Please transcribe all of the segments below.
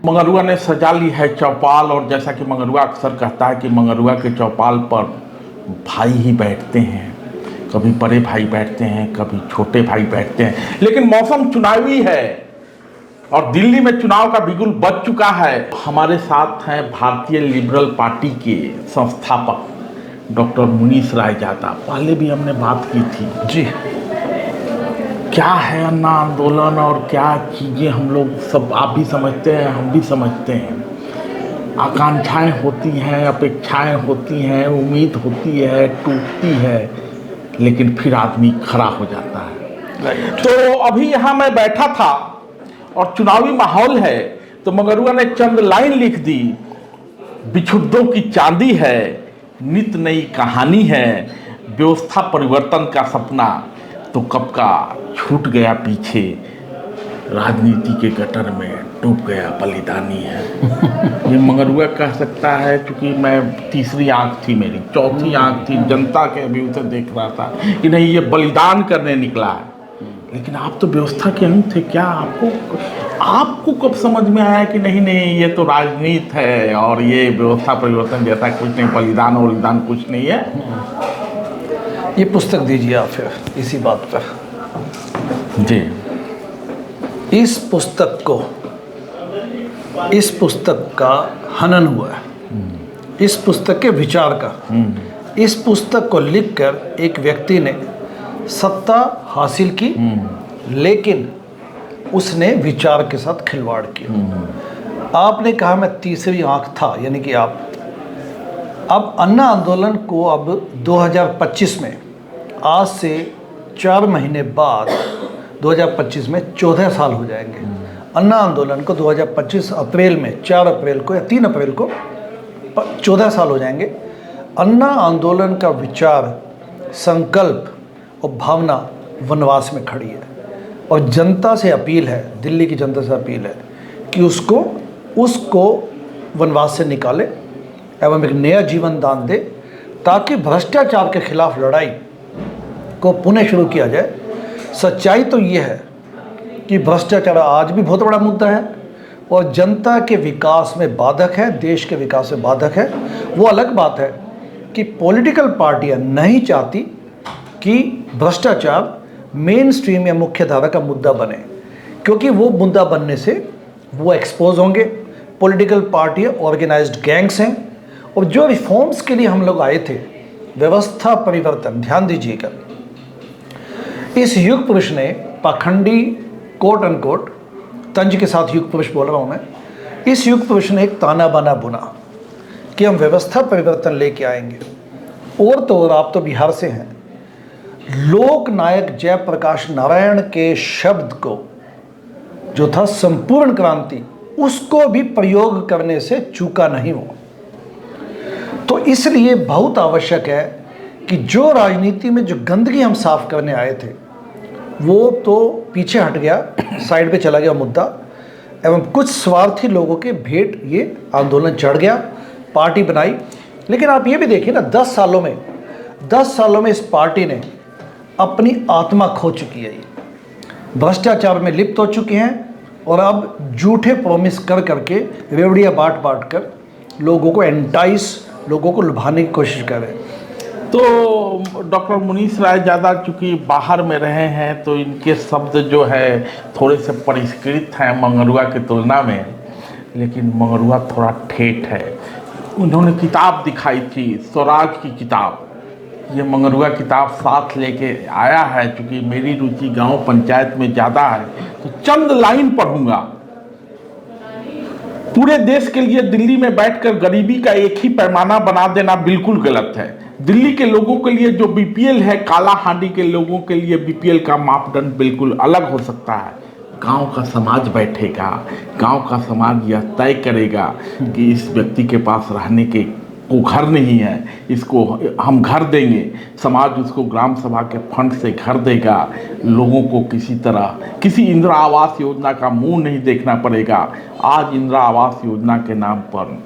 मंगरुआ ने सजा ली है चौपाल, और जैसा कि मंगरुआ अक्सर कहता है कि मंगरुआ के चौपाल पर भाई ही बैठते हैं, कभी बड़े भाई बैठते हैं, कभी छोटे भाई बैठते हैं। लेकिन मौसम चुनावी है और दिल्ली में चुनाव का बिगुल बज चुका है। हमारे साथ हैं भारतीय लिबरल पार्टी के संस्थापक डॉक्टर मुनीश राय जादा। पहले भी हमने बात की थी जी। क्या है अन्ना आंदोलन और क्या चीज़ें हम लोग सब, आप भी समझते हैं, हम भी समझते हैं। आकांक्षाएं होती हैं, अपेक्षाएं होती हैं, उम्मीद होती है, टूटती है, लेकिन फिर आदमी खड़ा हो जाता है। तो अभी यहाँ मैं बैठा था और चुनावी माहौल है, तो मंगरुआ ने चंद लाइन लिख दी। बिछुड्डों की चांदी है, नित नई कहानी है, व्यवस्था परिवर्तन का सपना तो कब का छूट गया पीछे, राजनीति के गटर में डूब गया बलिदानी है। ये मंगरुआ कह सकता है, क्योंकि मैं तीसरी आंख थी, मेरी चौथी आंख थी, जनता के अभी उसे देख रहा था कि नहीं ये बलिदान करने निकला है। लेकिन आप तो व्यवस्था के अंग थे, क्या आपको कब समझ में आया कि नहीं नहीं ये तो राजनीति है और ये व्यवस्था परिवर्तन जैसा कुछ नहीं, बलिदान और बलिदान कुछ नहीं है? ये पुस्तक दीजिए आप फिर इसी बात पर। जी। इस पुस्तक का हनन हुआ है, इस पुस्तक के विचार का। इस पुस्तक को लिखकर एक व्यक्ति ने सत्ता हासिल की, लेकिन उसने विचार के साथ खिलवाड़ किया। आपने कहा मैं तीसरी आंख था, यानी कि आप अब अन्ना आंदोलन को अब 2025 में, आज से 4 महीने बाद 2025 में 14 साल हो जाएंगे। अन्ना आंदोलन को 2025 अप्रैल में, 4 अप्रैल को या 3 अप्रैल को 14 साल हो जाएंगे। अन्ना आंदोलन का विचार, संकल्प और भावना वनवास में खड़ी है, और जनता से अपील है, दिल्ली की जनता से अपील है कि उसको वनवास से निकाले एवं एक नया जीवन दान दे, ताकि भ्रष्टाचार के खिलाफ लड़ाई को पुनः शुरू किया जाए। सच्चाई तो ये है कि भ्रष्टाचार आज भी बहुत बड़ा मुद्दा है और जनता के विकास में बाधक है, देश के विकास में बाधक है। वो अलग बात है कि पॉलिटिकल पार्टियां नहीं चाहती कि भ्रष्टाचार मेन स्ट्रीम या मुख्य धारा का मुद्दा बने, क्योंकि वो मुद्दा बनने से वो एक्सपोज होंगे। पॉलिटिकल पार्टियां ऑर्गेनाइज्ड गैंग्स हैं, और जो रिफॉर्म्स के लिए हम लोग आए थे, व्यवस्था परिवर्तन, ध्यान दीजिएगा, इस युग पुरुष ने, पाखंडी कोट अनकोट तंज के साथ युग पुरुष बोल रहा हूँ मैं, इस युग पुरुष ने एक ताना बाना बुना कि हम व्यवस्था परिवर्तन लेके आएंगे। और तो और, आप तो बिहार से हैं, लोक नायक जयप्रकाश नारायण के शब्द को जो था संपूर्ण क्रांति, उसको भी प्रयोग करने से चूका नहीं हो। तो इसलिए बहुत आवश्यक है कि जो राजनीति में जो गंदगी हम साफ करने आए थे, वो तो पीछे हट गया, साइड पे चला गया मुद्दा, एवं कुछ स्वार्थी लोगों के भेंट ये आंदोलन चढ़ गया, पार्टी बनाई। लेकिन आप ये भी देखिए ना, 10 सालों में इस पार्टी ने अपनी आत्मा खो चुकी है। ये भ्रष्टाचार में लिप्त हो चुके हैं, और अब झूठे प्रॉमिस कर करके, रेवड़ियाँ बांट कर लोगों को एंटाइस, लोगों को लुभाने की कोशिश कर रहे हैं। तो डॉक्टर मुनीश राय जादा चूँकि बाहर में रहे हैं, तो इनके शब्द जो है थोड़े से परिष्कृत हैं मंगरुआ की तुलना में, लेकिन मंगरुआ थोड़ा ठेठ है। उन्होंने किताब दिखाई थी, स्वराज की किताब, ये मंगरुआ किताब साथ लेके आया है। चूँकि मेरी रुचि गांव पंचायत में ज़्यादा है, तो चंद लाइन पढ़ूंगा। पूरे देश के लिए दिल्ली में बैठकर गरीबी का एक ही पैमाना बना देना बिल्कुल गलत है। दिल्ली के लोगों के लिए जो बीपीएल है, काला हांडी के लोगों के लिए बीपीएल का मापदंड बिल्कुल अलग हो सकता है। गांव का समाज बैठेगा, गांव का समाज यह तय करेगा कि इस व्यक्ति के पास रहने के को घर नहीं है, इसको हम घर देंगे। समाज उसको ग्राम सभा के फंड से घर देगा। लोगों को किसी तरह किसी इंदिरा आवास योजना का मुंह नहीं देखना पड़ेगा। आज इंदिरा आवास योजना के नाम पर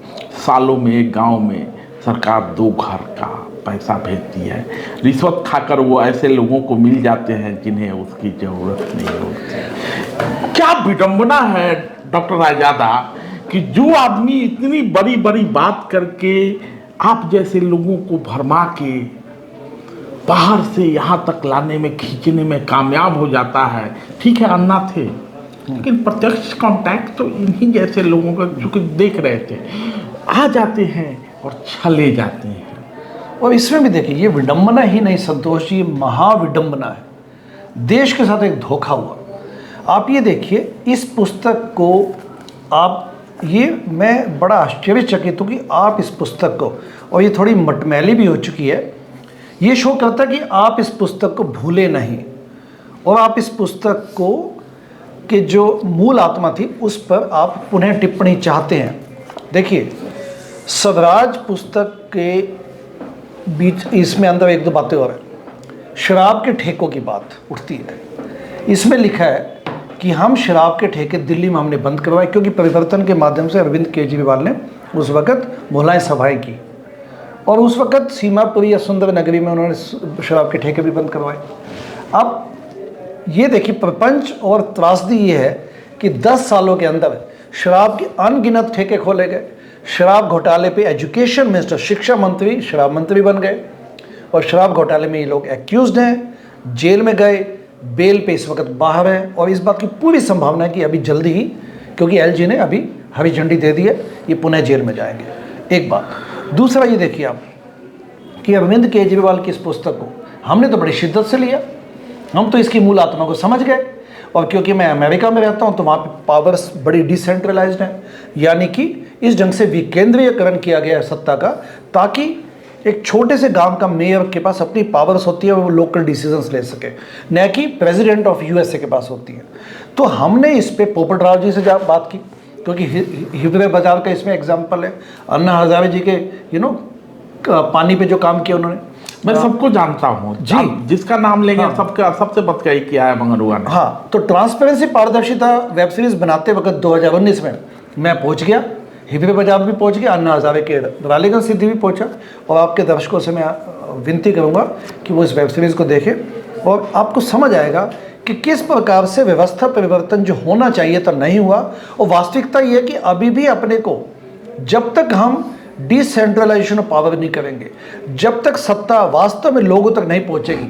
सालों में एक गांव में सरकार 2 घर का पैसा भेजती है। रिश्वत खाकर वो ऐसे लोगों को मिल जाते हैं जिन्हें उसकी ज़रूरत नहीं होती। क्या विडंबना है डॉक्टर रायजादा कि जो आदमी इतनी बड़ी बड़ी बात करके आप जैसे लोगों को भरमा के बाहर से यहाँ तक लाने में, खींचने में कामयाब हो जाता है। ठीक है, अन्ना थे, लेकिन प्रत्यक्ष कांटेक्ट तो इन्हीं जैसे लोगों का जो कि देख रहे थे, आ जाते हैं और छले जाते हैं। और इसमें भी देखिए, ये विडंबना ही नहीं संतोष जी, महाविडंबना है। देश के साथ एक धोखा हुआ। आप ये देखिए, इस पुस्तक को आप, ये मैं बड़ा आश्चर्यचकित हूँ कि आप इस पुस्तक को, और ये थोड़ी मटमैली भी हो चुकी है, ये शो करता कि आप इस पुस्तक को भूले नहीं और आप इस पुस्तक को के जो मूल आत्मा थी उस पर आप पुनः टिप्पणी चाहते हैं। देखिए, स्वराज पुस्तक के बीच इसमें अंदर एक दो बातें और हैं। शराब के ठेकों की बात उठती है। इसमें लिखा है कि हम शराब के ठेके दिल्ली में हमने बंद करवाए, क्योंकि परिवर्तन के माध्यम से अरविंद केजरीवाल ने उस वक़्त मोहल्लाएं सभाएं की और उस वक़्त सीमापुरी या सुंदर नगरी में उन्होंने शराब के ठेके भी बंद करवाए। अब ये देखिए, प्रपंच और त्रासदी ये है कि 10 सालों के अंदर शराब के अनगिनत ठेके खोले गए। शराब घोटाले पे एजुकेशन मिनिस्टर, शिक्षा मंत्री शराब मंत्री बन गए और शराब घोटाले में ये लोग एक्यूज्ड हैं, जेल में गए, बेल पे इस वक्त बाहर हैं और इस बात की पूरी संभावना है कि अभी जल्दी ही, क्योंकि एलजी ने अभी हरी झंडी दे दी है, ये पुनः जेल में जाएंगे। एक बात। दूसरा ये देखिए आप कि अरविंद केजरीवाल की इस पुस्तक को हमने तो बड़ी शिद्दत से लिया, हम तो इसकी मूल आत्मा को समझ गए, और क्योंकि मैं अमेरिका में रहता हूँ तो वहाँ पे पावर्स बड़ी डिसेंट्रलाइज्ड हैं, यानी कि इस ढंग से विकेंद्रीयकरण किया गया है सत्ता का, ताकि एक छोटे से गांव का मेयर के पास अपनी पावर्स होती है और वो लोकल डिसीजंस ले सके, न कि प्रेसिडेंट ऑफ यूएसए के पास होती है। तो हमने इस पे पोपट राव जी से बात की, क्योंकि हिवरे बाजार का इसमें एग्जाम्पल है। अन्ना हजारे जी के पानी पे जो काम किया उन्होंने, मैं सबको जानता हूँ जी, जिसका नाम लेंगे सबका सबसे बदकाई किया है मंगरुआ ने। हाँ, तो ट्रांसपेरेंसी पारदर्शिता वेब सीरीज बनाते वक्त 2019 में मैं पहुँच गया, हिवरे बाजार भी पहुँच गया, अन्ना हजारे के रालीगंज सिद्धि भी पहुँचा, और आपके दर्शकों से मैं विनती करूँगा कि वो इस वेब सीरीज़ को देखें और आपको समझ आएगा कि किस प्रकार से व्यवस्था परिवर्तन जो होना चाहिए था नहीं हुआ। और वास्तविकता ये है कि अभी भी अपने को, जब तक हम डिसेंट्रलाइजेशन ऑफ पावर नहीं करेंगे, जब तक सत्ता वास्तव में लोगों तक नहीं पहुंचेगी,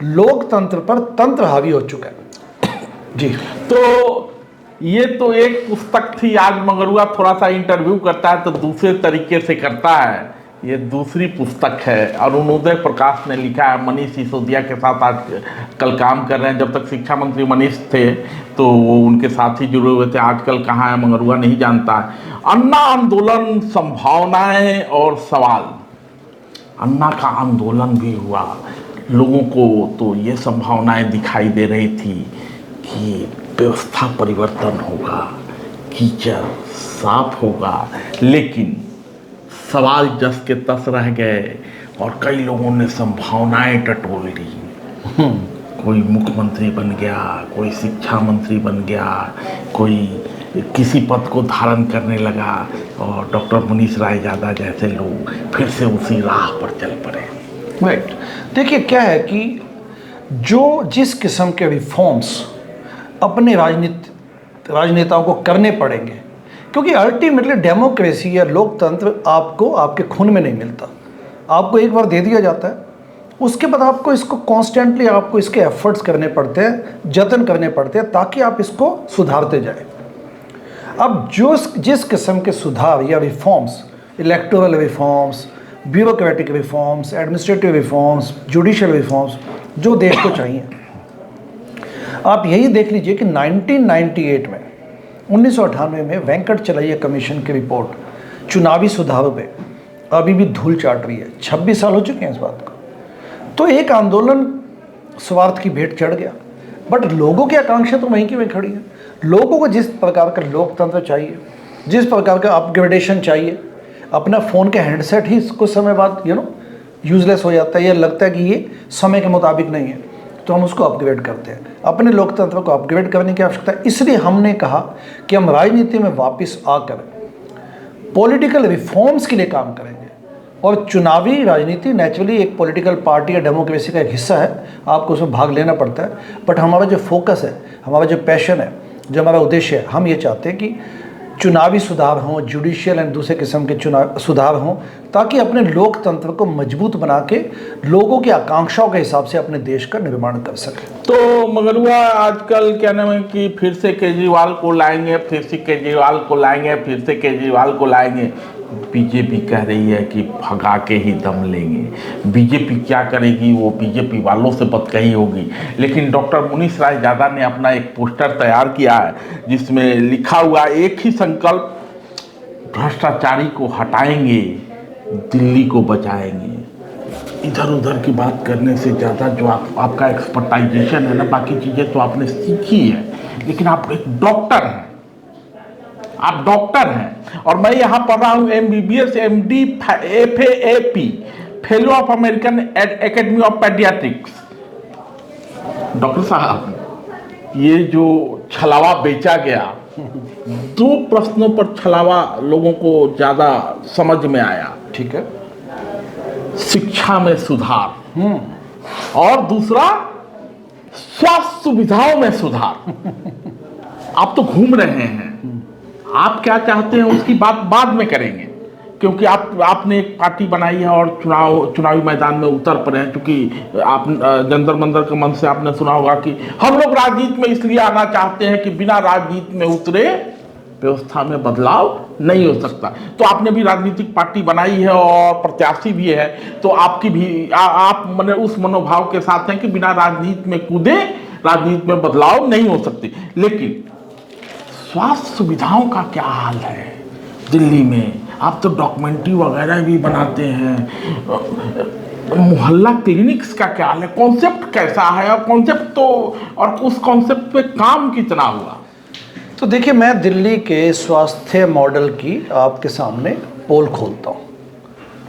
लोकतंत्र पर तंत्र हावी हो चुका है जी। तो ये तो एक पुस्तक थी। आज मंगरुआ थोड़ा सा इंटरव्यू करता है तो दूसरे तरीके से करता है। ये दूसरी पुस्तक है, अरुणोदय प्रकाश ने लिखा है। मनीष सिसोदिया के साथ आज कल काम कर रहे हैं। जब तक शिक्षा मंत्री मनीष थे तो वो उनके साथ ही जुड़े हुए थे, आजकल कहाँ है मंगरुआ नहीं जानता है। अन्ना आंदोलन, संभावनाएं और सवाल। अन्ना का आंदोलन भी हुआ, लोगों को तो ये संभावनाएं दिखाई दे रही थी कि व्यवस्था परिवर्तन होगा, कीचड़ साफ होगा, लेकिन सवाल जस के तस रह गए और कई लोगों ने संभावनाएं टटोल दी। कोई मुख्यमंत्री बन गया, कोई शिक्षा मंत्री बन गया, कोई किसी पद को धारण करने लगा, और डॉक्टर मनीष राय यादव जैसे लोग फिर से उसी राह पर चल पड़े। राइट। देखिए क्या है कि जो जिस किस्म के रिफॉर्म्स अपने राजनेताओं को करने पड़ेंगे, क्योंकि अल्टीमेटली डेमोक्रेसी या लोकतंत्र आपको आपके खून में नहीं मिलता, आपको एक बार दे दिया जाता है, उसके बाद आपको इसको कॉन्स्टेंटली आपको इसके एफर्ट्स करने पड़ते हैं, जतन करने पड़ते हैं, ताकि आप इसको सुधारते जाएं। अब जिस किस्म के सुधार या reforms, electoral reforms, bureaucratic reforms, administrative reforms, judicial reforms जो देश को चाहिए, आप यही देख लीजिए कि 1998 में 1998 में वेंकट चलैया कमीशन की रिपोर्ट चुनावी सुधारों पे अभी भी धूल चाट रही है। 26 साल हो चुके हैं इस बात को। तो एक आंदोलन स्वार्थ की भेंट चढ़ गया, बट लोगों की आकांक्षा तो वहीं की वहीं खड़ी है। लोगों को जिस प्रकार का लोकतंत्र चाहिए, जिस प्रकार का अपग्रेडेशन चाहिए, अपना फ़ोन का हैंडसेट ही कुछ समय बाद यूजलेस हो जाता है, या लगता है कि ये समय के मुताबिक नहीं है, तो हम उसको अपग्रेड करते हैं। अपने लोकतंत्र को अपग्रेड करने की आवश्यकता है। इसलिए हमने कहा कि हम राजनीति में वापस आकर पॉलिटिकल रिफॉर्म्स के लिए काम करेंगे, और चुनावी राजनीति नेचुरली एक पॉलिटिकल पार्टी या डेमोक्रेसी का एक हिस्सा है, आपको उसमें भाग लेना पड़ता है। बट हमारा जो फोकस है, हमारा जो पैशन है, जो हमारा उद्देश्य है, हम ये चाहते हैं कि चुनावी सुधार हों, जुडिशियल एंड दूसरे किस्म के चुनाव सुधार हों, ताकि अपने लोकतंत्र को मजबूत बना के लोगों की आकांक्षाओं के हिसाब से अपने देश का निर्माण कर सके। तो मगर हुआ आजकल क्या नाम है कि फिर से केजरीवाल को लाएंगे, फिर से केजरीवाल को लाएंगे, फिर से केजरीवाल को लाएंगे। बीजेपी कह रही है कि भगा के ही दम लेंगे। बीजेपी क्या करेगी वो बीजेपी वालों से बतकही होगी। लेकिन डॉक्टर मुनीश राय यादव ने अपना एक पोस्टर तैयार किया है जिसमें लिखा हुआ एक ही संकल्प, भ्रष्टाचारी को हटाएंगे, दिल्ली को बचाएंगे। इधर उधर की बात करने से ज़्यादा जो आपका एक्सपर्टाइजेशन है ना, बाकी चीज़ें तो आपने सीखी है, लेकिन आप एक डॉक्टर हैं, आप डॉक्टर हैं। और मैं यहाँ पढ़ रहा हूँ MBBS MD FAAP, fellow of American Academy of Pediatrics. Doctor साहब, ये जो छलावा बेचा गया, 2 प्रश्नों पर छलावा लोगों को ज़्यादा समझ में आया। ठीक है, शिक्षा में सुधार और दूसरा स्वास्थ्य सुविधाओं में सुधार। आप तो घूम रहे हैं, आप क्या चाहते हैं उसकी बात बाद में करेंगे, क्योंकि आपने एक पार्टी बनाई है और चुनावी मैदान में उतर पड़े हैं। क्योंकि आप जंतर मंतर के मन से आपने सुना होगा कि हम लोग राजनीति में इसलिए आना चाहते हैं कि बिना राजनीति में उतरे व्यवस्था में बदलाव नहीं हो सकता। तो आपने भी राजनीतिक पार्टी बनाई है और प्रत्याशी भी है, तो आपकी भी आप मैंने उस मनोभाव के साथ हैं कि बिना राजनीति में कूदे राजनीति में बदलाव नहीं हो सकती। लेकिन स्वास्थ्य सुविधाओं का क्या हाल है दिल्ली में? आप तो डॉक्यूमेंट्री वगैरह भी बनाते हैं, मोहल्ला क्लिनिक्स का क्या हाल है? कॉन्सेप्ट कैसा है और कॉन्सेप्ट तो और उस कॉन्सेप्ट पे काम कितना हुआ? तो देखिए, मैं दिल्ली के स्वास्थ्य मॉडल की आपके सामने पोल खोलता हूँ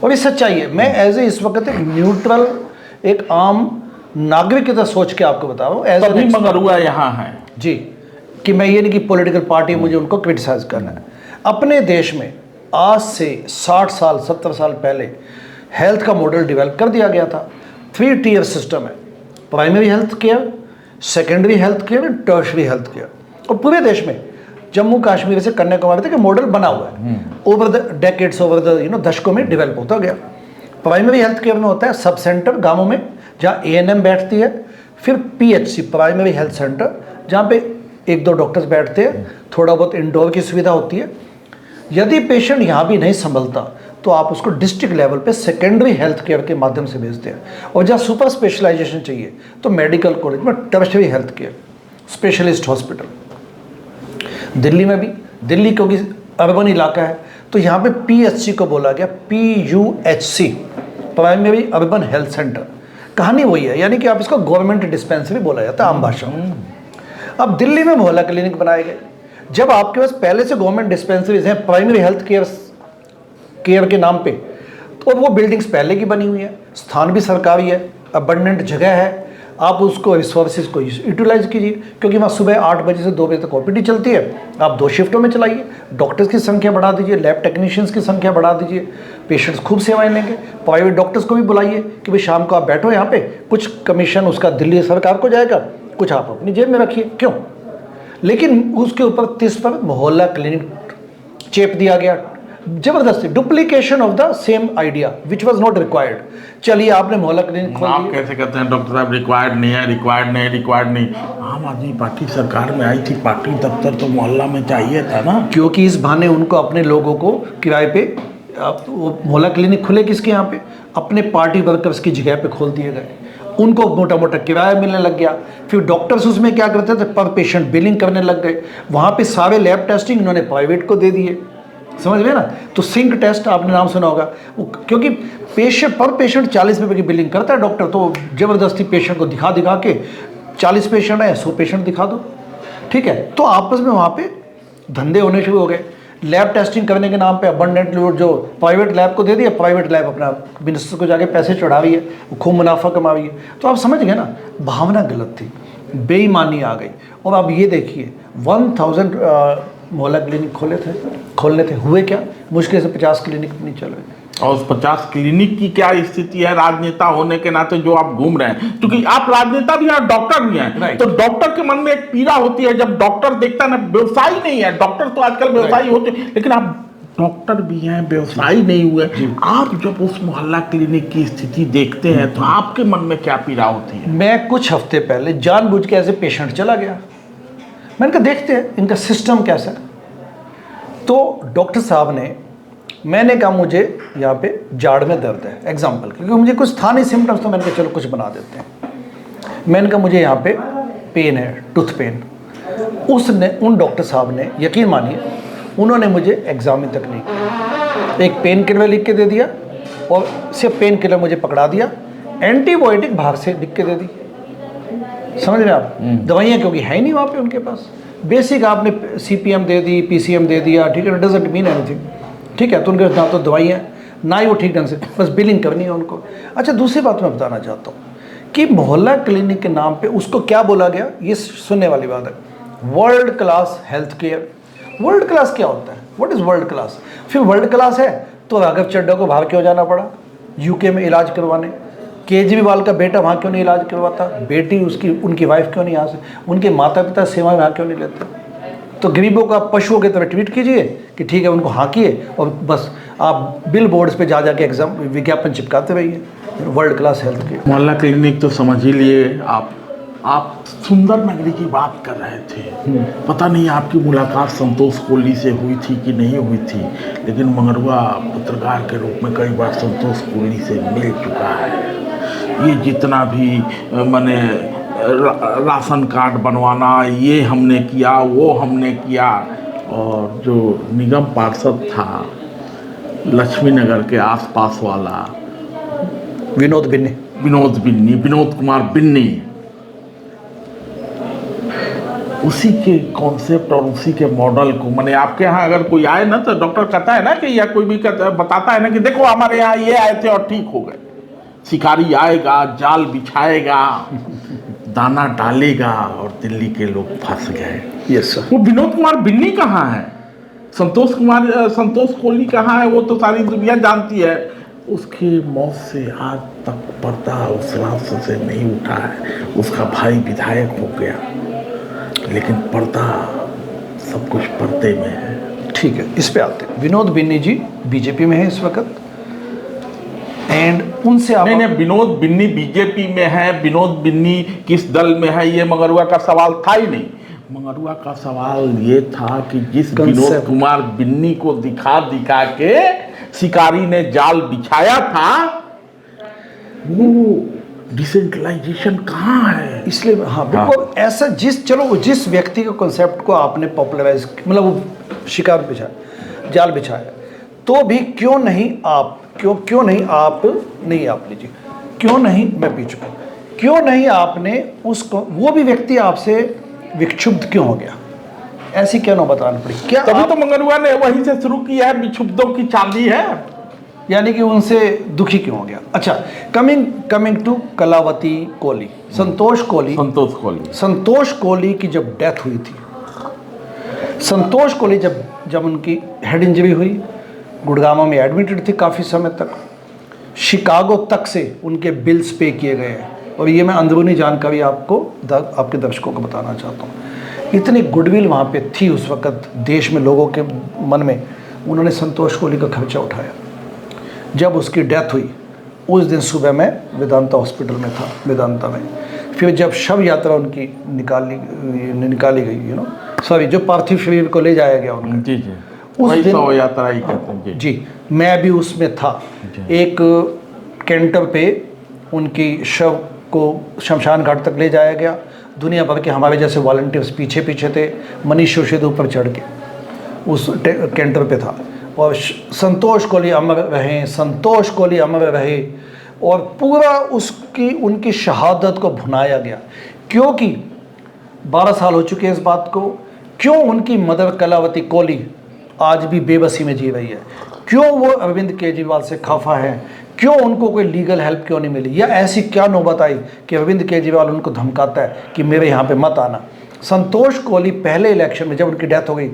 और ये सच्चाई है। मैं एज ए इस वक्त एक न्यूट्रल, एक आम नागरिक की तरह सोच के आपको बता रहा हूँ। एज तभी मगर हुआ यहाँ है जी, कि मैं ये नहीं कि पॉलिटिकल पार्टी मुझे उनको क्रिटिसाइज करना है। अपने देश में आज से 60 साल 70 साल पहले हेल्थ का मॉडल डेवलप कर दिया गया था। 3 टियर सिस्टम है, primary health care, secondary health care, tertiary health care. और पूरे देश में जम्मू कश्मीर से कन्याकुमारी तक मॉडल बना हुआ है। Over the decades, over the दशकों में डेवलप होता गया। प्राइमरी हेल्थ केयर में होता है सब सेंटर गाँवों में जहाँ ANM बैठती है, फिर PHC प्राइमरी हेल्थ सेंटर जहाँ पे 1-2 डॉक्टर्स बैठते हैं, थोड़ा बहुत इंडोर की सुविधा होती है। यदि पेशेंट यहाँ भी नहीं संभलता तो आप उसको डिस्ट्रिक्ट लेवल पे सेकेंडरी हेल्थ केयर के माध्यम से भेजते हैं। और जहाँ सुपर स्पेशलाइजेशन चाहिए तो मेडिकल कॉलेज में tertiary health care, specialist hospital. Delhi में भी, दिल्ली क्योंकि अर्बन इलाका है तो यहाँ पे PHC को बोला गया PUHC, primary urban health centre. कहानी वही है, यानी कि आप इसको गवर्नमेंट डिस्पेंसरी बोला जाता है आम भाषा में। अब दिल्ली में मोहल्ला क्लिनिक बनाए गए। जब आपके पास पहले से गवर्नमेंट डिस्पेंसरीज हैं प्राइमरी हेल्थ केयर के नाम पे, तो वो बिल्डिंग्स पहले की बनी हुई है, स्थान भी सरकारी है, अबंडेंट जगह है, आप उसको रिसोर्सेज को यूटिलाइज कीजिए। क्योंकि वहाँ सुबह 8 बजे से 2 बजे तक OPD चलती है, आप 2 शिफ्टों में चलाइए, डॉक्टर्स की संख्या बढ़ा दीजिए, लैब टेक्नीशियंस की संख्या बढ़ा दीजिए, पेशेंट्स खूब सेवाएं लेंगे। प्राइवेट डॉक्टर्स को भी बुलाइए कि भाई शाम को आप बैठो यहाँ पे, कुछ कमीशन उसका दिल्ली सरकार को जाएगा, कुछ आप अपनी जेब में रखिए। क्यों? लेकिन उसके ऊपर 30 पर मोहल्ला क्लिनिक चेप दिया गया, जबरदस्ती duplication of the same idea which was not required. चलिए आपने मोहल्ला क्लिनिक खोल आप दिया। कैसे कहते हैं डॉक्टर साहब रिक्वायर्ड नहीं है, रिक्वायर्ड नहीं, रिक्वायर्ड नहीं? आम आदमी पार्टी सरकार में आई थी, पार्टी दफ्तर तो मोहल्ला में चाहिए था ना। क्योंकि इस बहाने उनको अपने लोगों को किराए पे, वो मोहल्ला क्लिनिक खुले किसके यहाँ पे? अपने पार्टी वर्कर्स की जगह पे खोल दिए गए, उनको मोटा मोटा किराया मिलने लग गया। फिर डॉक्टर्स उसमें क्या करते थे, पर पेशेंट बिलिंग करने लग गए। वहाँ पे सारे लैब टेस्टिंग इन्होंने प्राइवेट को दे दिए, समझ में ना। तो सिंक टेस्ट आपने नाम सुना होगा, क्योंकि पेशेंट पर पेशेंट 40 रुपये की बिलिंग करता है डॉक्टर, तो ज़बरदस्ती पेशेंट को दिखा के 40 पेशेंट है 100 पेशेंट दिखा दो, ठीक है। तो आपस में वहाँ पे धंधे होने शुरू हो गए। लैब टेस्टिंग करने के नाम पे अबंडेंट लोड जो प्राइवेट लैब को दे दिया, प्राइवेट लैब अपना मिनिस्टर को जाके पैसे चढ़ा रही है, वो खूब मुनाफा कमा रही है। तो आप समझ गए ना, भावना गलत थी, बेईमानी आ गई। और अब ये देखिए 1000 मोहल्ला क्लिनिक खोलने थे, हुए क्या? मुश्किल से 50 क्लिनिक नहीं चल रहे। और उस 50 क्लिनिक की क्या स्थिति है राजनेता होने के नाते जो आप घूम रहे हैं, क्योंकि आप राजनेता भी हैं और डॉक्टर भी हैं, Right. तो डॉक्टर के मन में एक पीड़ा होती है जब डॉक्टर देखता है ना, व्यवसायी नहीं है डॉक्टर, तो आजकल व्यवसायी होते हैं, लेकिन आप डॉक्टर भी हैं, व्यवसायी नहीं हुए, आप जब उस मोहल्ला क्लिनिक की स्थिति देखते हैं तो आपके मन में क्या पीड़ा होती है? मैं कुछ हफ्ते पहले जानबूझ के ऐसे पेशेंट चला गया, मैंने कहा देखते हैं इनका सिस्टम कैसा है। तो डॉक्टर साहब ने, मैंने कहा मुझे यहाँ पे जाड़ में दर्द है एग्जाम्पल, क्योंकि मुझे कुछ था नहीं सिम्टम्स, तो मैंने कहा चलो कुछ बना देते हैं। मैंने कहा मुझे यहाँ पे पेन है, टूथ पेन। उन डॉक्टर साहब ने, यकीन मानिए, उन्होंने मुझे एग्जामिन तक नहीं किया, एक पेन किलर लिख के दे दिया और सिर्फ पेन किलर मुझे पकड़ा दिया, एंटीबायोटिक बाहर से लिख के दे दी। समझ रहे आप? दवाइयाँ क्योंकि है ही नहीं वहाँ पे उनके पास, बेसिक आपने CPM दे दी, PCM दे दिया, ठीक है, डजंट मीन एनीथिंग, ठीक है। तो उनके ना तो दवाइयाँ ना ही वो ठीक ढंग से, बस बिलिंग करनी है उनको। अच्छा, दूसरी बात मैं बताना चाहता हूँ कि मोहल्ला क्लिनिक के नाम पे उसको क्या बोला गया, ये सुनने वाली बात है, world class health care. World class क्या होता है? What is world class? फिर वर्ल्ड क्लास है तो राघव चड्ढा को बाहर क्यों जाना पड़ा UK में इलाज करवाने? केजरीवाल का बेटा वहाँ क्यों नहीं इलाज करवाता? बेटी उसकी, उनकी वाइफ क्यों नहीं यहाँ से, उनके माता पिता सेवा वहाँ क्यों नहीं लेते? तो गरीबों का पशुओं की तरह ट्वीट कीजिए कि ठीक है उनको हाँकिए और बस आप बिल बोर्ड्स पे जा जाके एग्जाम विज्ञापन चिपकाते रहिए। World class health care. मोहल्ला क्लिनिक तो समझ ही लिए आप सुंदर नगरी की बात कर रहे थे, पता नहीं आपकी मुलाकात संतोष कोहली से हुई थी कि नहीं हुई थी, लेकिन मंगरुआ पत्रकार के रूप में कई बार संतोष कोहली से मिल चुका है। ये जितना भी मैंने राशन कार्ड बनवाना, ये हमने किया, वो हमने किया, और जो निगम पार्षद था लक्ष्मी नगर के आसपास वाला विनोद कुमार बिन्नी, उसी के कॉन्सेप्ट और उसी के मॉडल को, मैंने आपके यहाँ अगर कोई आए ना तो डॉक्टर कहता है ना कि, या कोई भी बताता है ना कि देखो हमारे यहाँ ये आए थे और ठीक हो गए। शिकारी आएगा, जाल बिछाएगा, दाना डालेगा और दिल्ली के लोग फंस गए। Yes sir. वो विनोद कुमार बिन्नी कहाँ है? संतोष कोहली कहाँ है? वो तो सारी दुनिया जानती है। उसकी मौत से आज तक पर्दा उस रास्ते से नहीं उठा है। उसका भाई विधायक हो गया, लेकिन पर्दा, सब कुछ पर्दे में है। ठीक है, इस पे आते हैं। विनोद बिन्नी जी बीजेपी में है इस वक्त, एंड उनसे आप नहीं, विनोद बिन्नी बीजेपी में है। विनोद बिन्नी किस दल में है ये मंगरुआ का सवाल था ही नहीं। मंगरुआ का सवाल ये था कि जिस विनोद कुमार बिन्नी को दिखा के शिकारी ने जाल बिछाया था, वो डिसेंट्रलाइजेशन कहाँ है? इसलिए हाँ बिल्कुल ऐसा, जिस व्यक्ति के कॉन्सेप्ट को आपने पॉपुलराइज, मतलब वो शिकार बिछाया, जाल बिछाया, तो भी क्यों नहीं आप लीजिए, क्यों नहीं, मैं पी चुका, क्यों नहीं आपने उसको, वो भी व्यक्ति आपसे विक्षुब्ध क्यों हो गया? ऐसी क्या नौबत आनी पड़ी? क्या तभी तो मंगरुआ ने वहीं से शुरू किया है, विक्षुब्धों की चांदी है, यानी कि उनसे दुखी क्यों हो गया? अच्छा, कमिंग टू कलावती कोहली, संतोष कोहली की जब डेथ हुई थी, संतोष कोहली जब उनकी हेड इंजरी हुई, गुड़गांव में एडमिटेड थी काफ़ी समय तक, शिकागो तक से उनके बिल्स पे किए गए हैं। और ये मैं अंदरूनी जानकारी आपके दर्शकों को बताना चाहता हूँ। इतनी गुडविल वहाँ पे थी उस वक़्त देश में, लोगों के मन में, उन्होंने संतोष कोहली का खर्चा उठाया। जब उसकी डेथ हुई उस दिन सुबह मैं वेदांता हॉस्पिटल में था, वेदांता में। फिर जब शव यात्रा उनकी निकाली गई, जो पार्थिव शरीर को ले जाया गया उनका, जी उस दिन शव यात्रा ही कहते हैं जी, मैं भी उसमें था। एक कैंटर पे उनकी शव को शमशान घाट तक ले जाया गया। दुनिया भर के हमारे जैसे वॉलंटियर्स पीछे थे, मनीष जोशी ऊपर चढ़ के उस कैंटर पे था। और संतोष कोहली अमर रहे, और पूरा उनकी शहादत को भुनाया गया। क्योंकि 12 साल हो चुके हैं इस बात को। क्यों उनकी मदर कलावती कोहली आज भी बेबसी में जी रही है? क्यों वो अरविंद केजरीवाल से खफा है? क्यों उनको कोई लीगल हेल्प क्यों नहीं मिली? या ऐसी क्या नौबत आई कि अरविंद केजरीवाल उनको धमकाता है कि मेरे यहाँ पे मत आना? संतोष कोहली पहले इलेक्शन में, जब उनकी डेथ हो गई,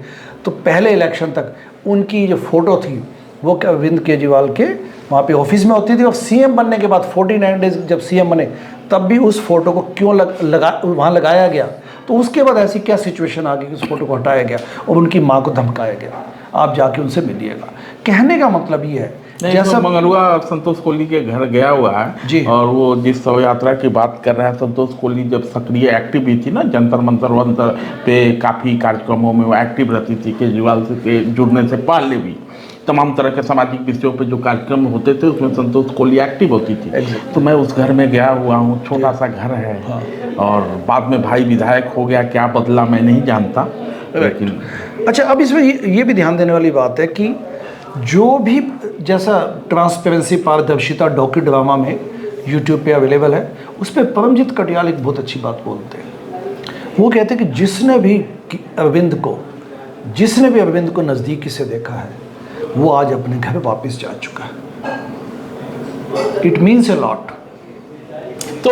तो पहले इलेक्शन तक उनकी जो फ़ोटो थी वो अरविंद केजरीवाल के वहाँ पे ऑफिस में होती थी, और सीएम बनने के बाद 49 डेज जब सीएम बने तब भी उस फोटो को क्यों वहाँ लगाया गया, तो उसके बाद ऐसी क्या सिचुएशन आ गई कि उस फोटो को हटाया गया और उनकी माँ को धमकाया गया। आप जाके उनसे मिलिएगा। कहने का मतलब ये है, जैसा मंगलुआ संतोष कोहली के घर गया हुआ है जी, और वो जिस शव यात्रा की बात कर रहे हैं, संतोष कोहली जब सक्रिय एक्टिव भी थी ना, जंतर मंतर पे काफ़ी कार्यक्रमों में वो एक्टिव रहती थी, केजरीवाल से जुड़ने से पहले भी तमाम तरह के सामाजिक विषयों पे जो कार्यक्रम होते थे उसमें संतोष कोहली एक्टिव होती थी। तो मैं उस घर में गया हुआ हूँ, छोटा सा घर है। हाँ। और बाद में भाई विधायक हो गया, क्या बदला मैं नहीं जानता, लेकिन अच्छा, अब इसमें ये भी ध्यान देने वाली बात है कि जो भी जैसा ट्रांसपेरेंसी पारदर्शिता डॉक्यू ड्रामा में यूट्यूब पे अवेलेबल है, उस पर परमजीत कटियाल एक बहुत अच्छी बात बोलते हैं। वो कहते हैं कि जिसने भी अरविंद को नज़दीकी से देखा है वो आज अपने घर वापस जा चुका है। It means a lot. तो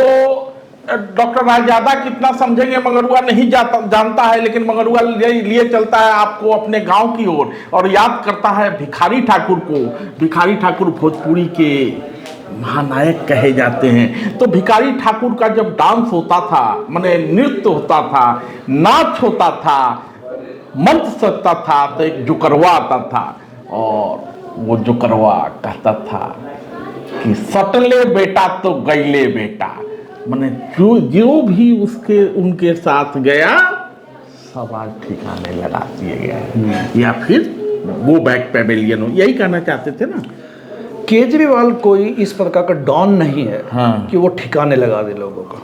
डॉक्टर रायजादा कितना समझेंगे, मंगरुआ नहीं जानता है, लेकिन मंगरुआ लिए चलता है आपको अपने गांव की ओर और याद करता है भिखारी ठाकुर को। भिखारी ठाकुर भोजपुरी के महानायक कहे जाते हैं। तो भिखारी ठाकुर का जब डांस होता था, माने नृत्य होता था, नाच होता था, मंत्र सजता था, तो एक जुकरवा आता था और वो जुकरवा कहता था कि सटले बेटा तो गईले बेटा, माने जो भी उनके साथ गया सब आज ठिकाने लगा दिए गए, या फिर वो बैक पेवेलियन हो, यही कहना चाहते थे ना। केजरीवाल कोई इस प्रकार का डॉन नहीं है, हाँ। कि वो ठिकाने लगा दे लोगों का,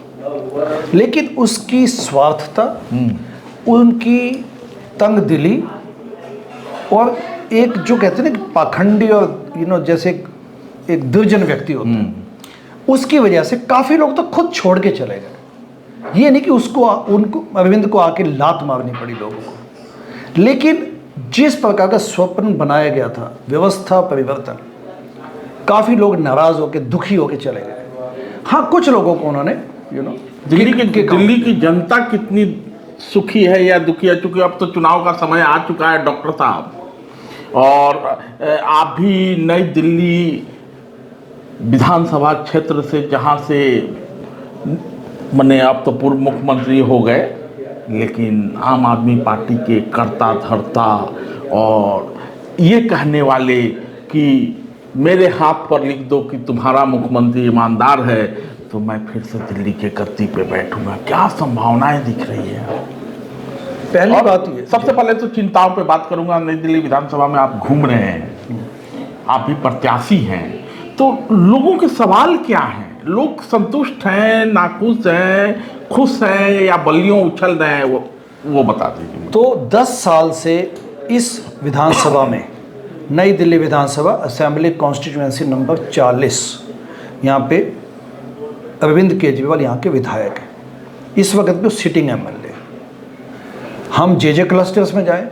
लेकिन उसकी स्वार्थता, उनकी तंग दिली और एक जो कहते हैं ना कि पाखंडी और जैसे एक दुर्जन व्यक्ति होता है, उसकी वजह से काफ़ी लोग तो खुद छोड़ के चले गए। ये नहीं कि उनको अरविंद को आके लात मारनी पड़ी लोगों को, लेकिन जिस प्रकार का स्वप्न बनाया गया था व्यवस्था परिवर्तन, काफ़ी लोग नाराज़ होकर दुखी होकर चले गए। हाँ, कुछ लोगों को उन्होंने दिल्ली की जनता कितनी सुखी है या दुखी है, चूंकि अब तो चुनाव का समय आ चुका है डॉक्टर साहब, और आप भी नई दिल्ली विधानसभा क्षेत्र से, जहाँ से मने आप तो पूर्व मुख्यमंत्री हो गए, लेकिन आम आदमी पार्टी के कर्ता धर्ता और ये कहने वाले कि मेरे हाथ पर लिख दो कि तुम्हारा मुख्यमंत्री ईमानदार है तो मैं फिर से दिल्ली के गद्दी पे बैठूंगा, क्या संभावनाएं दिख रही है। पहली बात ये, सबसे पहले तो चिंताओं पे बात करूंगा। नई दिल्ली विधानसभा में आप घूम रहे हैं, आप भी प्रत्याशी हैं, तो लोगों के सवाल क्या हैं? लोग संतुष्ट हैं, नाखुश हैं, खुश हैं या बल्लियों उछल रहे हैं, वो बता दीजिए। तो 10 साल से इस विधानसभा में, नई दिल्ली विधानसभा असेंबली कॉन्स्टिट्यूएंसी नंबर 40, यहाँ पे अरविंद केजरीवाल यहाँ के विधायक हैं। इस वक्त पे सिटिंग एमएलए। हम जे क्लस्टर्स में जाएं,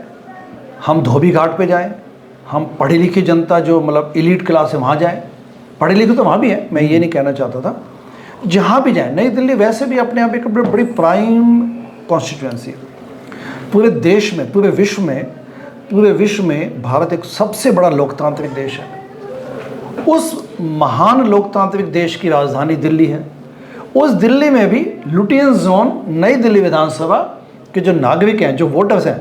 हम धोबी घाट पे जाएं, हम पढ़ी लिखी जनता जो मतलब एलीट क्लास है वहाँ जाएं, पढ़े लिखे तो वहाँ भी है, मैं ये नहीं कहना चाहता था, जहाँ भी जाएं। नई दिल्ली वैसे भी अपने आप एक बड़ी प्राइम कॉन्स्टिट्यूएंसी है पूरे देश में, पूरे विश्व में भारत एक सबसे बड़ा लोकतांत्रिक देश है। उस महान लोकतांत्रिक देश की राजधानी दिल्ली है। उस दिल्ली में भी लुटियन जोन नई दिल्ली विधानसभा के जो नागरिक हैं, जो वोटर्स हैं,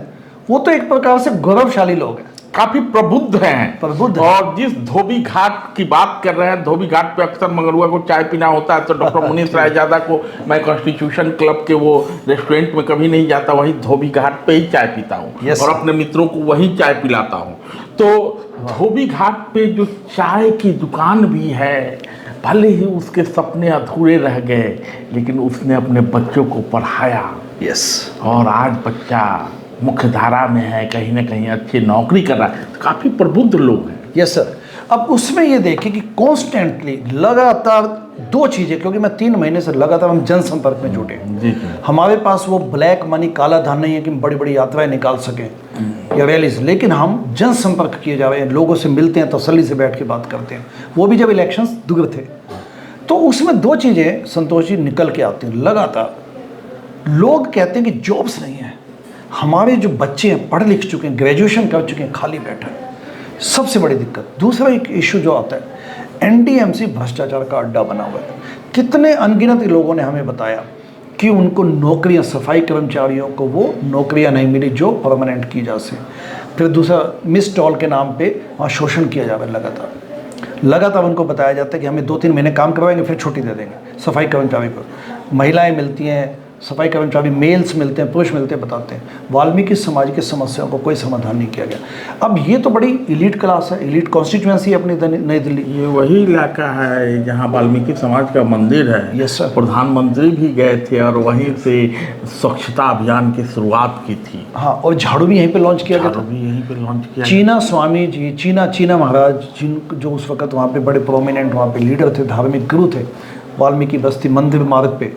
वो तो एक प्रकार से गौरवशाली लोग हैं, काफी प्रबुद्ध हैं। और जिस धोबी घाट की बात कर रहे हैं, धोबी घाट पे अक्सर मंगरुआ को चाय पीना होता है, तो डॉक्टर मुनीश रायजादा को मैं कॉन्स्टिट्यूशन क्लब के वो रेस्टोरेंट में कभी नहीं जाता, वही धोबी घाट पे ही चाय पीता हूँ और अपने मित्रों को वही चाय पिलाता हूँ। तो धोबी घाट पे जो चाय की दुकान भी है, भले ही उसके सपने अधूरे रह गए, लेकिन उसने अपने बच्चों को पढ़ाया। और आज बच्चा मुख्य धारा में है, कहीं ना कहीं अच्छी नौकरी कर रहा है, तो काफ़ी प्रबुद्ध लोग हैं। Yes sir. अब उसमें ये देखें कि कॉन्स्टेंटली लगातार 2 चीज़ें, क्योंकि मैं 3 महीने से लगातार हम जनसंपर्क में जुटे। हमारे पास वो ब्लैक मनी, काला धन नहीं है कि हम बड़ी बड़ी यात्राएं निकाल सकें या रैलीज, लेकिन हम जनसंपर्क किए जा रहे हैं, लोगों से मिलते हैं, तसल्ली से बैठ के बात करते हैं। वो भी जब इलेक्शंस दूर थे, तो उसमें 2 चीज़ें संतोष जी निकल के आती हैं लगातार। लोग कहते हैं कि जॉब्स नहीं है, हमारे जो बच्चे हैं पढ़ लिख चुके हैं, ग्रेजुएशन कर चुके हैं, खाली बैठे हैं। सबसे बड़ी दिक्कत। दूसरा एक इशू जो आता है, एनडीएमसी भ्रष्टाचार का अड्डा बना हुआ है। कितने अनगिनत लोगों ने हमें बताया कि उनको नौकरियां, सफाई कर्मचारियों को वो नौकरियां नहीं मिली जो परमानेंट की जा सके। फिर दूसरा, मिस टॉल के नाम पे वहाँ शोषण किया जा रहा है लगातार उनको बताया जाता है कि हमें 2-3 महीने काम करवाएंगे फिर छुट्टी दे देंगे। सफाई कर्मचारी को महिलाएं मिलती हैं, सफाई कर्मचारी मेल्स मिलते हैं, पुरुष मिलते हैं, बताते हैं। वाल्मीकि समाज की समस्याओं को कोई समाधान नहीं किया गया। अब ये तो बड़ी इलीट क्लास है, इलीट कॉन्स्टिट्यूएंसी है अपनी नई दिल्ली। ये वही इलाका है जहाँ वाल्मीकि समाज का मंदिर है। Yes sir. प्रधानमंत्री भी गए थे और वहीं से स्वच्छता अभियान की शुरुआत की थी। हाँ, और झाड़ू भी यहीं पे लॉन्च किया गया था। भी यहीं पे लॉन्च किया। चीना स्वामी जी, चीना महाराज, जिन जो उस वक्त वहाँ पे बड़े प्रोमिनेंट वहाँ पे लीडर थे, धार्मिक गुरु थे, वाल्मीकि बस्ती मंदिर मार्ग पे,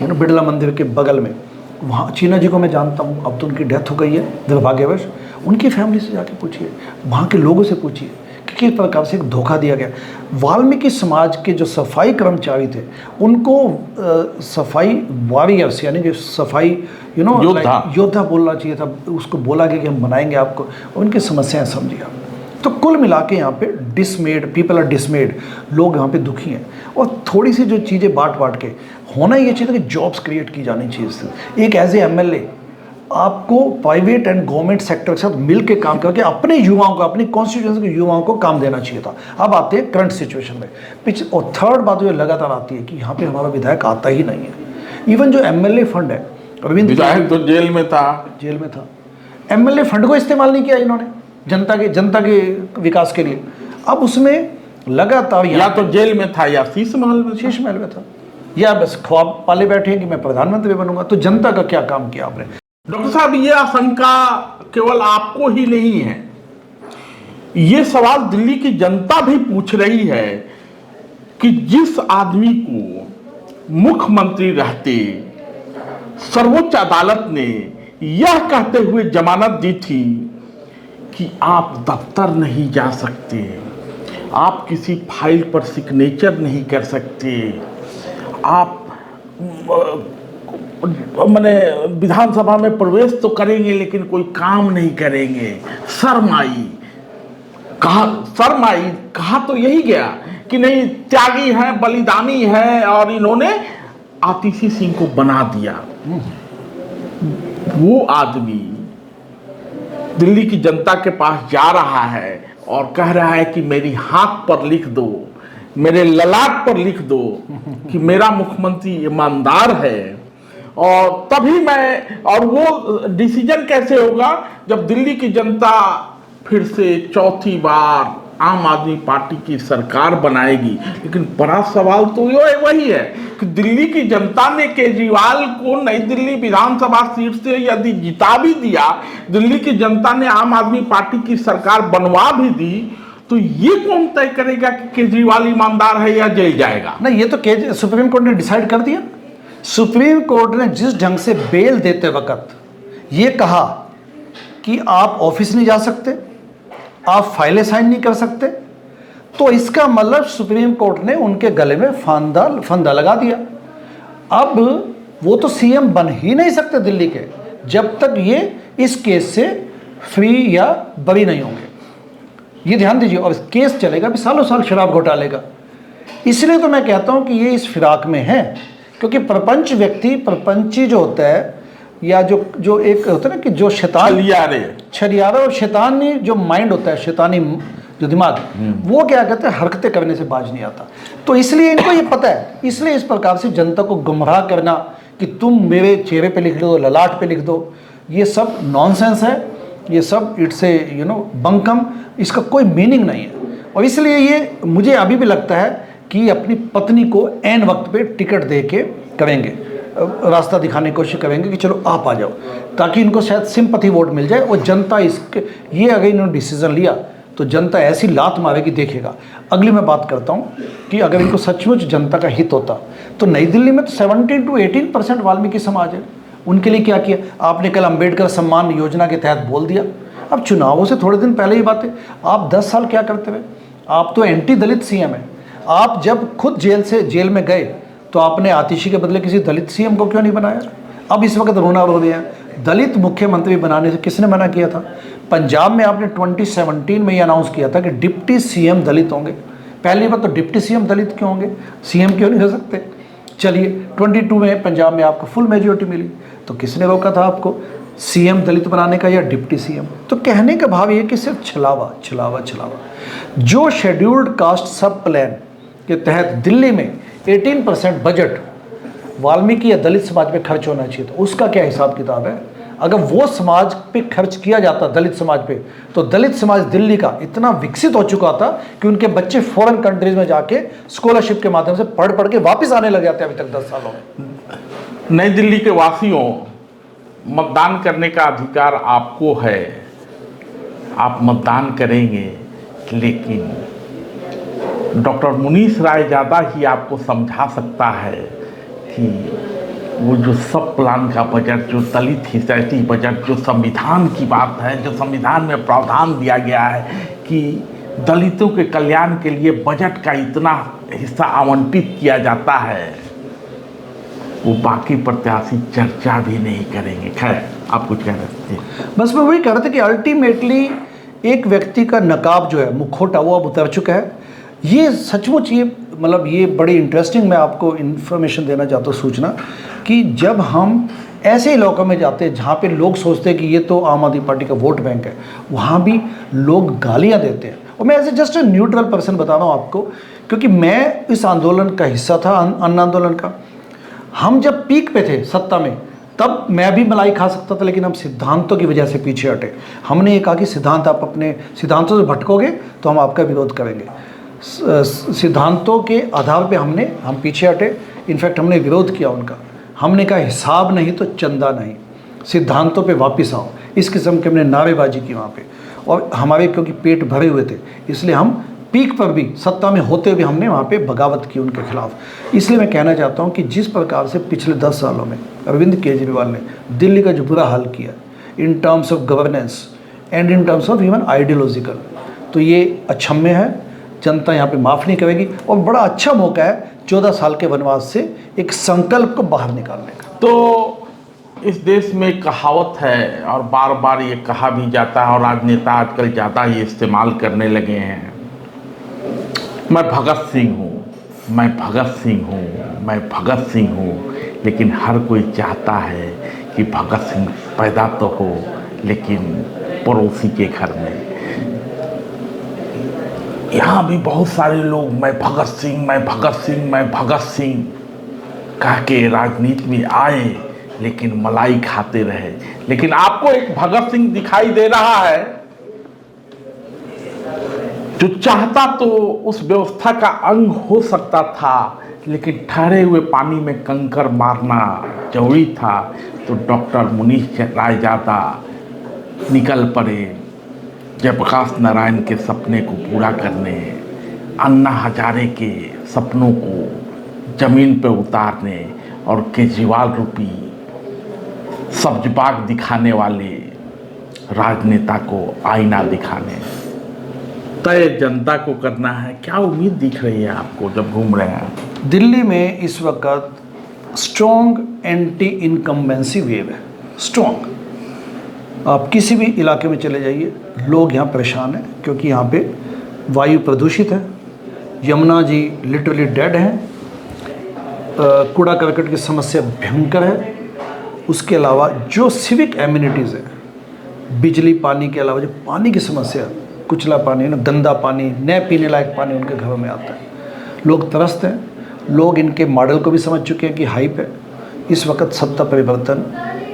बिड़ला मंदिर के बगल में। वहाँ चीना जी को मैं जानता हूँ, अब तो उनकी डेथ हो गई है दुर्भाग्यवश। उनकी फैमिली से जाके पूछिए, वहाँ के लोगों से पूछिए कि किस प्रकार से एक धोखा दिया गया। वाल्मीकि समाज के जो सफाई कर्मचारी थे उनको सफाई वॉरियर्स यानी कि सफाई योद्धा बोलना चाहिए था। उसको बोला गया कि हम बनाएंगे आपको, और उनकी समस्याएं समझिए। तो कुल मिला के यहाँ पे डिसमेड, पीपल आर डिसमेड, लोग यहाँ पे दुखी हैं। और थोड़ी सी जो चीज़ें बांट के होना ये चाहिए था कि जॉब्स क्रिएट की जानी चाहिए। एक एज ए एमएलए आपको प्राइवेट एंड गवर्नमेंट सेक्टर के साथ मिल के काम करके अपने युवाओं को, अपनी कॉन्स्टिट्यूएंसी के युवाओं को काम देना चाहिए था। अब आते हैं करंट सिचुएशन में। और थर्ड बात जो लगातार आती है कि यहाँ पे हमारा विधायक आता ही नहीं है। इवन जो एमएलए फंड है, अरविंद विधायक तो जेल में था। एमएलए फंड को इस्तेमाल नहीं किया इन्होंने जनता के विकास के लिए। अब उसमें लगातार या तो जेल में था या शीश महल में था, या बस ख्वाब पाले बैठे हैं कि मैं प्रधानमंत्री बनूंगा। तो जनता का क्या काम किया आपने? डॉक्टर साहब, ये आशंका केवल आपको ही नहीं है, ये सवाल दिल्ली की जनता भी पूछ रही है कि जिस आदमी को मुख्यमंत्री रहते सर्वोच्च अदालत ने यह कहते हुए जमानत दी थी कि आप दफ्तर नहीं जा सकते, आप किसी फाइल पर सिग्नेचर नहीं कर सकते, आप मैंने विधानसभा में प्रवेश तो करेंगे लेकिन कोई काम नहीं करेंगे। शर्म आई कहा तो यही गया कि नहीं, त्यागी है, बलिदानी है, और इन्होंने आतिशी सिंह को बना दिया। वो आदमी दिल्ली की जनता के पास जा रहा है और कह रहा है कि मेरी हाथ पर लिख दो, मेरे ललाट पर लिख दो कि मेरा मुख्यमंत्री ईमानदार है। और तभी और वो डिसीजन कैसे होगा जब दिल्ली की जनता फिर से चौथी बार आम आदमी पार्टी की सरकार बनाएगी। लेकिन बड़ा सवाल तो ये वही है कि दिल्ली की जनता ने केजरीवाल को नई दिल्ली विधानसभा सीट से यदि जिता भी दिया, दिल्ली की जनता ने आम आदमी पार्टी की सरकार बनवा भी दी, तो ये कौन तय करेगा कि केजरीवाल ईमानदार है या जेल जाएगा? नहीं, ये तो सुप्रीम कोर्ट ने डिसाइड कर दिया। सुप्रीम कोर्ट ने जिस ढंग से बेल देते वक्त ये कहा कि आप ऑफिस नहीं जा सकते, आप फाइलें साइन नहीं कर सकते, तो इसका मतलब सुप्रीम कोर्ट ने उनके गले में फंदा लगा दिया। अब वो तो सीएम बन ही नहीं सकते दिल्ली के जब तक ये इस केस से फ्री या बरी नहीं होंगे। ये ध्यान दीजिए। और केस चलेगा भी सालों साल शराब घोटाले का। इसलिए तो मैं कहता हूं कि ये इस फिराक में है, क्योंकि प्रपंची जो होता है, या जो एक होता है ना कि जो छलियारा और शैतानी जो माइंड होता है, शैतानी जो दिमाग, वो क्या कहते हैं, हरकतें करने से बाज नहीं आता। तो इसलिए इनको ये पता है, इसलिए इस प्रकार से जनता को गुमराह करना कि तुम मेरे चेहरे पे लिख दो, ललाट पे लिख दो, ये सब नॉनसेंस है। ये सब इट्स ए बंकम, इसका कोई मीनिंग नहीं है। और इसलिए ये मुझे अभी भी लगता है कि अपनी पत्नी को ऐन वक्त पे टिकट दे के करेंगे, रास्ता दिखाने की कोशिश करेंगे कि चलो आप आ जाओ, ताकि इनको शायद सिंपैथी वोट मिल जाए। और जनता ये अगर इन्होंने डिसीजन लिया तो जनता ऐसी लात मारेगी, देखेगा। अगली मैं बात करता हूँ कि अगर इनको सचमुच जनता का हित होता तो नई दिल्ली में तो 17 to 18% वाल्मीकि समाज है। उनके लिए क्या किया आपने? कल अंबेडकर सम्मान योजना के तहत बोल दिया। अब चुनावों से थोड़े दिन पहले ही बात है, आप 10 साल क्या करते हुए? आप तो एंटी दलित सीएम है। आप जब खुद जेल में गए तो आपने आतिशी के बदले किसी दलित सीएम को क्यों नहीं बनाया? अब इस वक्त रोना रो रहे हैं, दलित मुख्यमंत्री बनाने से किसने मना किया था? पंजाब में आपने 2017 में ये अनाउंस किया था कि डिप्टी सीएम दलित होंगे। पहली बार तो डिप्टी सीएम दलित क्यों होंगे, सीएम क्यों नहीं हो सकते? चलिए 22 में पंजाब में आपको फुल मेजोरिटी मिली, तो किसने रोका था आपको सीएम दलित बनाने का या डिप्टी सीएम? तो कहने का भाव ये कि सिर्फ छलावा छलावा छलावा। जो शेड्यूल्ड कास्ट सब प्लान के तहत दिल्ली में 18% बजट वाल्मीकि या दलित समाज पे खर्च होना चाहिए, तो उसका क्या हिसाब किताब है? अगर वो समाज पे खर्च किया जाता दलित समाज पे, तो दलित समाज दिल्ली का इतना विकसित हो चुका था कि उनके बच्चे फॉरेन कंट्रीज में जाके स्कॉलरशिप के माध्यम से पढ़ पढ़ के वापस आने लग जाते हैं अभी तक 10 सालों में। नई दिल्ली के वासियों, मतदान करने का अधिकार आपको है, आप मतदान करेंगे, लेकिन डॉक्टर मुनीश राय ज़्यादा ही आपको समझा सकता है कि वो जो सब प्लान का बजट, जो दलित हितैषी बजट, जो संविधान की बात है, जो संविधान में प्रावधान दिया गया है कि दलितों के कल्याण के लिए बजट का इतना हिस्सा आवंटित किया जाता है, वो बाकी प्रत्याशी चर्चा भी नहीं करेंगे। खैर, आप कुछ कह रहे थे? बस मैं वही कह रहा था कि अल्टीमेटली एक व्यक्ति का नकाब जो है, मुखौटा, वो अब उतर चुका है। ये सचमुच ये मतलब ये बड़ी इंटरेस्टिंग, मैं आपको इन्फॉर्मेशन देना चाहता हूँ, सूचना, कि जब हम ऐसे इलाकों में जाते हैं जहाँ पे लोग सोचते हैं कि ये तो आम आदमी पार्टी का वोट बैंक है, वहाँ भी लोग गालियाँ देते हैं। और मैं as a just a neutral person बता रहा हूँ आपको, क्योंकि मैं इस आंदोलन का हिस्सा था, अन्न आंदोलन का। हम जब पीक पे थे सत्ता में, तब मैं भी मलाई खा सकता था, लेकिन हम सिद्धांतों की वजह से पीछे हटे। हमने ये कहा कि सिद्धांत, आप अपने सिद्धांतों से भटकोगे तो हम आपका विरोध करेंगे। सिद्धांतों के आधार पे हम पीछे हटे। इनफैक्ट हमने विरोध किया उनका। हमने कहा हिसाब नहीं तो चंदा नहीं, सिद्धांतों पे वापस आओ। इस किस्म के हमने नारेबाजी की वहाँ पे, और हमारे क्योंकि पेट भरे हुए थे, इसलिए हम पीक पर भी सत्ता में होते हुए हमने वहाँ पे बगावत की उनके खिलाफ। इसलिए मैं कहना चाहता हूँ कि जिस प्रकार से पिछले 10 सालों में अरविंद केजरीवाल ने दिल्ली का जो बुरा हाल किया in terms of governance and in terms of even ideological, तो ये अक्षम्य है। जनता यहाँ पे माफ़ नहीं करेगी, और बड़ा अच्छा मौका है 14 साल के वनवास से एक संकल्प को बाहर निकालने का। तो इस देश में कहावत है, और बार बार ये कहा भी जाता है, और राजनेता आजकल ज़्यादा ये इस्तेमाल करने लगे हैं, मैं भगत सिंह हूँ, मैं भगत सिंह हूँ, मैं भगत सिंह हूँ। लेकिन हर कोई चाहता है कि भगत सिंह पैदा तो हो, लेकिन पड़ोसी के घर में। यहाँ भी बहुत सारे लोग मैं भगत सिंह, मैं भगत सिंह, मैं भगत सिंह कह के राजनीति में आए, लेकिन मलाई खाते रहे। लेकिन आपको एक भगत सिंह दिखाई दे रहा है जो चाहता तो उस व्यवस्था का अंग हो सकता था, लेकिन ठहरे हुए पानी में कंकर मारना जरूरी था। तो डॉक्टर मुनीश राय ज़्यादा निकल पड़े जयप्रकाश नारायण के सपने को पूरा करने, अन्ना हजारे के सपनों को ज़मीन पर उतारने, और केजरीवाल रूपी सब्जबाग दिखाने वाले राजनेता को आईना दिखाने। तय जनता को करना है। क्या उम्मीद दिख रही है आपको जब घूम रहे हैं? दिल्ली में इस वक्त स्ट्रॉन्ग एंटी इनकम्बेंसी वेव है, स्ट्रॉन्ग। आप किसी भी इलाके में चले जाइए, लोग यहाँ परेशान हैं, क्योंकि यहाँ पे वायु प्रदूषित है, यमुना जी लिटरली डेड हैं, कूड़ा करकट की समस्या भयंकर है। उसके अलावा जो सिविक एम्यूनिटीज़ है, बिजली, पानी के अलावा जो पानी की समस्या, कुचला पानी, ना गंदा पानी, न पीने लायक पानी उनके घरों में आता है। लोग तरसते हैं। लोग इनके मॉडल को भी समझ चुके हैं कि हाइप है। इस वक्त सत्ता परिवर्तन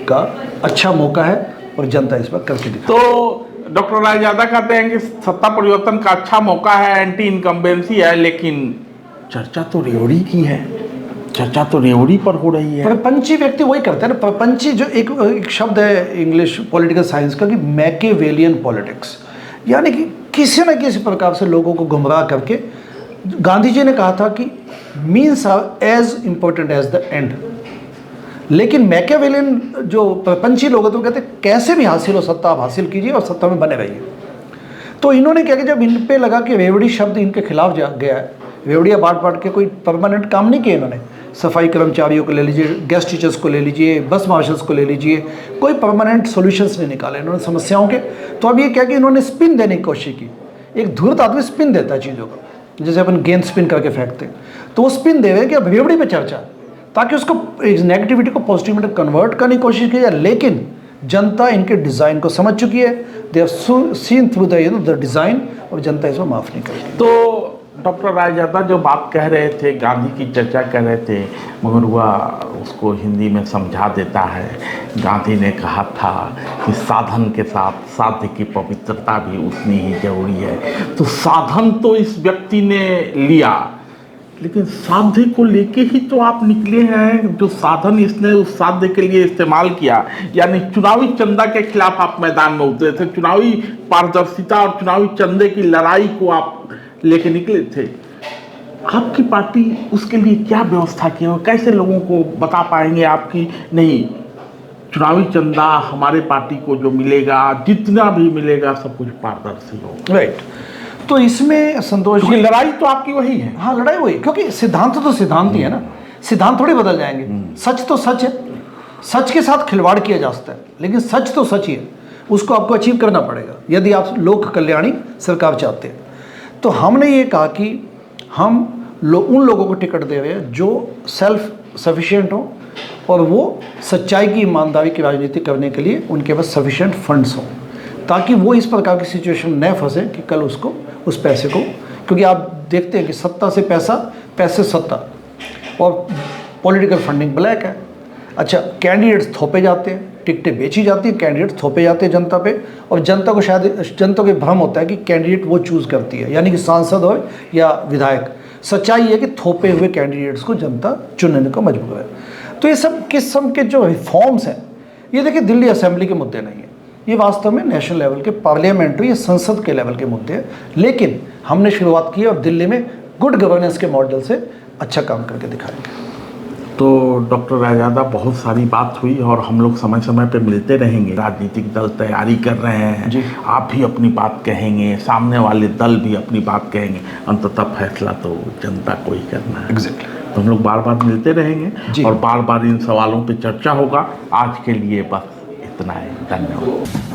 का अच्छा मौका है, और जनता इस वक्त करके दिखा। तो डॉक्टर राय ज़्यादा कहते हैं कि सत्ता परिवर्तन का अच्छा मौका है, एंटी इनकम्बेंसी है, लेकिन चर्चा तो रेवड़ी की है, चर्चा तो रेवड़ी पर हो रही है। प्रपंची व्यक्ति वही करते हैं ना। प्रपंची जो एक शब्द है इंग्लिश पॉलिटिकल साइंस का, कि मैकेवेलियन पॉलिटिक्स, यानी कि किसी न किसी प्रकार से लोगों को गुमराह करके। गांधी जी ने कहा था कि means are as important as the end. लेकिन मैकेवेलियन जो प्रपंची लोग हैं तो कहते हैं कैसे भी हासिल हो सत्ता, आप हासिल कीजिए और सत्ता में बने रहिए। तो इन्होंने क्या किया, जब इन पे लगा कि रेवड़ी शब्द इनके खिलाफ गया है, रेवड़ियाँ बांट के कोई परमानेंट काम नहीं किया इन्होंने, सफाई कर्मचारियों को ले लीजिए, गेस्ट टीचर्स को ले लीजिए, बस मार्शल्स को ले लीजिए, कोई परमानेंट सॉल्यूशंस नहीं निकाले इन्होंने समस्याओं के। तो अब ये क्या कि इन्होंने स्पिन देने की कोशिश की। एक धूर्त आदमी स्पिन देता है चीज़ों को, जैसे अपन गेंद स्पिन करके फेंकते हैं, तो वो स्पिन दे रहे हैं कि अब रेवड़ी पे चर्चा, ताकि उसको नेगेटिविटी को पॉजिटिव में कन्वर्ट करने की कोशिश की जाए। लेकिन जनता इनके डिज़ाइन को समझ चुकी है, they have seen through the design, और जनता इसको माफ़ नहीं करेगी। तो डॉक्टर रायजादा जो बात कह रहे थे, गांधी की चर्चा कर रहे थे, मगर वह उसको हिंदी में समझा देता है। गांधी ने कहा था कि साधन के साथ साध्य की पवित्रता भी उतनी ही जरूरी है। तो साधन तो इस व्यक्ति ने लिया, लेकिन साध्य को लेके ही तो आप निकले हैं। जो साधन इसने उस साध्य के लिए इस्तेमाल किया, यानी चुनावी चंदा के खिलाफ आप मैदान में उतरे थे, चुनावी पारदर्शिता और चुनावी चंदे की लड़ाई को आप लेके निकले थे। आपकी पार्टी उसके लिए क्या व्यवस्था की है, कैसे लोगों को बता पाएंगे आपकी नहीं चुनावी चंदा हमारे पार्टी को जो मिलेगा, जितना भी मिलेगा सब कुछ पारदर्शी हो। राइट। तो इसमें संतोष जी, लड़ाई तो आपकी वही है। हाँ, लड़ाई वही, क्योंकि सिद्धांत तो सिद्धांत ही है ना, सिद्धांत थोड़ी बदल जाएंगे। सच तो सच है, सच के साथ खिलवाड़ किया जा सकता है, लेकिन सच तो सच ही है, उसको आपको अचीव करना पड़ेगा यदि आप लोक कल्याणी सरकार चाहते हैं। तो हमने ये कहा कि हम उन लोगों को टिकट दे रहे हैं जो सेल्फ सफिशिएंट हो और वो सच्चाई की, ईमानदारी की राजनीति करने के लिए उनके पास सफिशिएंट फंड्स हों, ताकि वो इस प्रकार की सिचुएशन न फंसे कि कल उसको उस पैसे को, क्योंकि आप देखते हैं कि सत्ता से पैसा, पैसे सत्ता, और पॉलिटिकल फंडिंग ब्लैक है। अच्छा, कैंडिडेट्स थोपे जाते हैं, टिकटें बेची जाती हैं, कैंडिडेट्स थोपे जाते हैं जनता पे, और जनता को शायद जनता को भ्रम होता है कि कैंडिडेट वो चूज़ करती है, यानी कि सांसद हो या विधायक। सच्चाई है कि थोपे हुए कैंडिडेट्स को जनता चुनने को मजबूर है। तो ये सब किस्म के जो रिफॉर्म्स हैं, ये देखिए दिल्ली असेंबली के मुद्दे नहीं है, ये वास्तव में नेशनल लेवल के पार्लियामेंट या संसद के लेवल के मुद्दे हैं। लेकिन हमने शुरुआत की और दिल्ली में गुड गवर्नेंस के मॉडल से अच्छा काम करके दिखाएंगे। तो डॉक्टर रायजादा, बहुत सारी बात हुई और हम लोग समय समय पे मिलते रहेंगे। राजनीतिक दल तैयारी कर रहे हैं जी, आप भी अपनी बात कहेंगे, सामने वाले दल भी अपनी बात कहेंगे, अंततः फैसला तो जनता को ही करना है। एग्जैक्टली। तो हम लोग बार बार मिलते रहेंगे और बार बार इन सवालों पे चर्चा होगा। आज के लिए बस इतना ही, धन्यवाद।